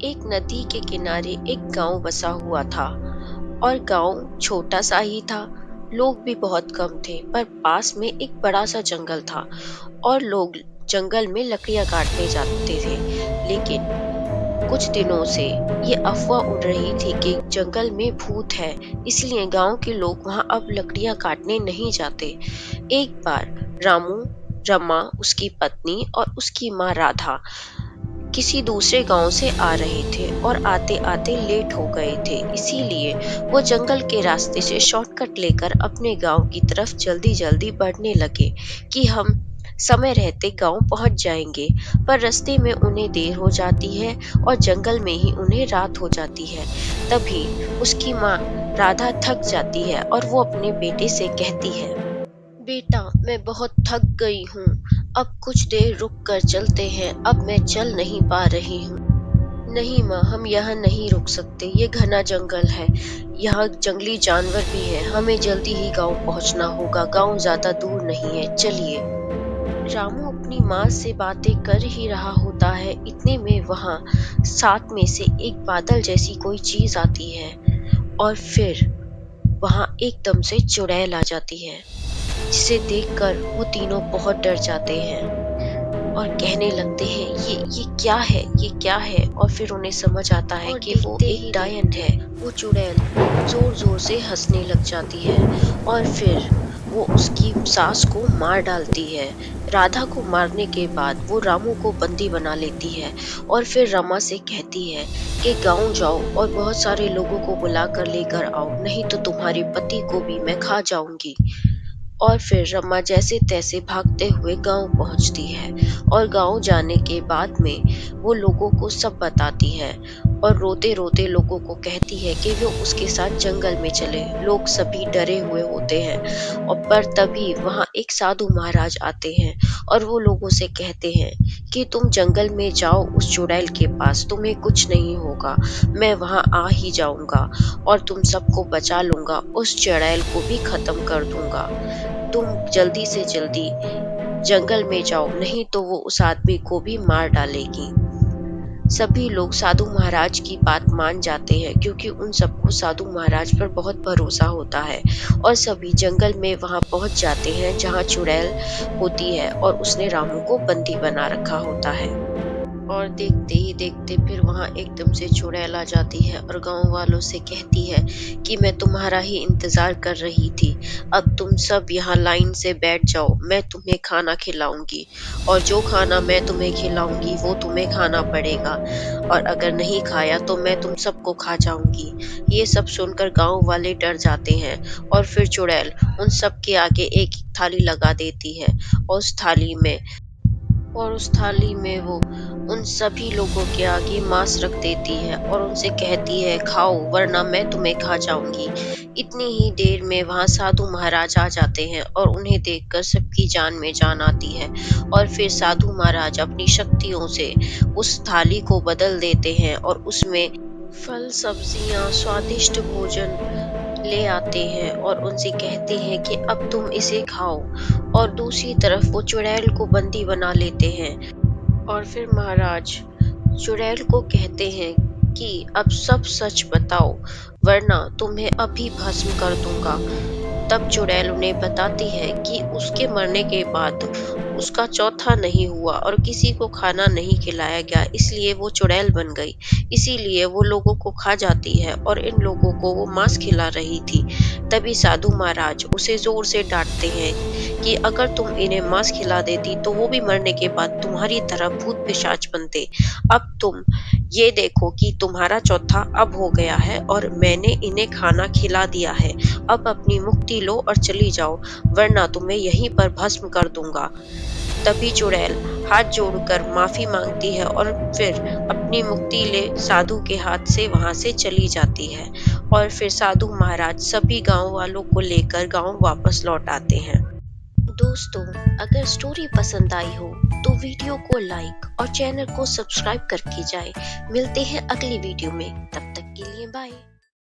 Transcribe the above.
एक नदी के किनारे एक गांव बसा हुआ था और गांव छोटा सा ही था। लोग भी बहुत कम थे, पर पास में एक बड़ा सा जंगल था और लोग जंगल में लकड़ियां काटने जाते थे। लेकिन कुछ दिनों से ये अफवाह उड़ रही थी कि जंगल में भूत है, इसलिए गांव के लोग वहां अब लकड़ियां काटने नहीं जाते। एक बार रामू, रमा, उसकी पत्नी और उसकी माँ राधा किसी दूसरे गांव से आ रहे थे और आते आते लेट हो गए थे। इसीलिए वो जंगल के रास्ते से शॉर्टकट लेकर अपने गांव की तरफ जल्दी जल्दी बढ़ने लगे कि हम समय रहते गांव पहुंच जाएंगे। पर रास्ते में उन्हें देर हो जाती है और जंगल में ही उन्हें रात हो जाती है। तभी उसकी माँ राधा थक जाती है और वो अपने बेटे से कहती है, बेटा, मैं बहुत थक गई हूँ। अब कुछ देर रुक कर चलते हैं, अब मैं चल नहीं पा रही हूँ। नहीं माँ, हम यहाँ नहीं रुक सकते, ये घना जंगल है, यहाँ जंगली जानवर भी है, हमें जल्दी ही गांव पहुँचना होगा, गांव ज्यादा दूर नहीं है, चलिए। रामू अपनी माँ से बातें कर ही रहा होता है, इतने में वहां साथ में से एक बादल जैसी कोई चीज आती है और फिर वहां एकदम से चुड़ैल आ जाती है, जिसे देखकर वो तीनों बहुत डर जाते हैं और कहने लगते हैं, ये क्या है, ये क्या है। और फिर उन्हें समझ आता है कि वो एक डायन है। वो चुड़ैल जोर जोर से हंसने लग जाती है और फिर वो उसकी सास को मार डालती है। राधा को मारने के बाद वो रामू को बंदी बना लेती है और फिर रमा से कहती है कि गांव जाओ और बहुत सारे लोगों को बुला कर लेकर आओ, नहीं तो तुम्हारे पति को भी मैं खा जाऊंगी। और फिर रमा जैसे तैसे भागते हुए गांव पहुंचती है और गांव जाने के बाद में वो लोगों को सब बताती है और रोते रोते लोगों को कहती है कि वो उसके साथ जंगल में चले। लोग सभी डरे हुए होते हैं और पर तभी वहां एक साधु महाराज आते हैं और वो लोगों से कहते हैं कि तुम जंगल में जाओ, उस चुड़ैल के पास, तुम्हें कुछ नहीं होगा, मैं वहां आ ही जाऊंगा और तुम सबको बचा लूंगा, उस चुड़ैल को भी खत्म कर दूंगा। तुम जल्दी से जल्दी जंगल में जाओ, नहीं तो वो उस आदमी को भी मार डालेगी। सभी लोग साधु महाराज की बात मान जाते हैं क्योंकि उन सबको साधु महाराज पर बहुत भरोसा होता है और सभी जंगल में वहां पहुंच जाते हैं जहां चुड़ैल होती है और उसने रामू को बंदी बना रखा होता है। और देखते ही देखते फिर वहां एकदम से चुड़ैल आ जाती है और गांव वालों से कहती है कि मैं तुम्हारा ही इंतजार कर रही थी, अब तुम सब यहाँ लाइन से बैठ जाओ, मैं तुम्हें खाना खिलाऊंगी और जो खाना मैं तुम्हें खिलाऊंगी वो तुम्हें खाना पड़ेगा, और अगर नहीं खाया तो मैं तुम सबको खा जाऊंगी। ये सब सुनकर गांव वाले डर जाते हैं और फिर चुड़ैल उन सब के आगे एक थाली लगा देती है और उस थाली में वो उन सभी लोगों के आगे मांस रख देती है और उनसे कहती है, खाओ वरना मैं तुम्हें खा जाऊंगी। इतनी ही देर में वहां साधु महाराज आ जाते हैं और उन्हें देखकर सबकी जान में जान आती है और फिर साधु महाराज अपनी शक्तियों से उस थाली को बदल देते हैं और उसमें फल, सब्जियां, स्वादिष्ट भोजन ले आते हैं और उनसे कहते हैं कि अब तुम इसे खाओ। और दूसरी तरफ वो चुड़ैल को बंदी बना लेते हैं और फिर महाराज चुड़ैल को कहते हैं कि अब सब सच बताओ वरना तुम्हें अभी भस्म कर दूंगा। तब चुड़ैल उन्हें बताती है कि उसके मरने के बाद उसका चौथा नहीं हुआ और किसी को खाना नहीं खिलाया गया, इसलिए वो चुड़ैल बन गई। इसीलिए वो लोगों को खा जाती है और इन लोगों को वो मांस खिला रही थी। तभी साधु महाराज उसे जोर से डांटते हैं कि अगर तुम इन्हें मांस खिला देती तो वो भी मरने के बाद तुम्हारी तरह भूत पिशाच बनते। अब तुम ये देखो कि तुम्हारा चौथा अब हो गया है और मैंने इन्हें खाना खिला दिया है। अब अपनी मुक्ति लो और चली जाओ, वरना तुम्हें यहीं पर भस्म कर दूंगा। तभी चुड़ैल हाथ जोड़कर माफी मांगती है और फिर अपनी मुक्ति ले साधु के हाथ से वहां से चली जाती है। और फिर साधु महाराज सभी गांव वालों को लेकर गांव वापस लौट आते हैं। दोस्तों, अगर स्टोरी पसंद आई हो तो वीडियो को लाइक और चैनल को सब्सक्राइब करके जाए। मिलते हैं अगली वीडियो में, तब तक के लिए बाय।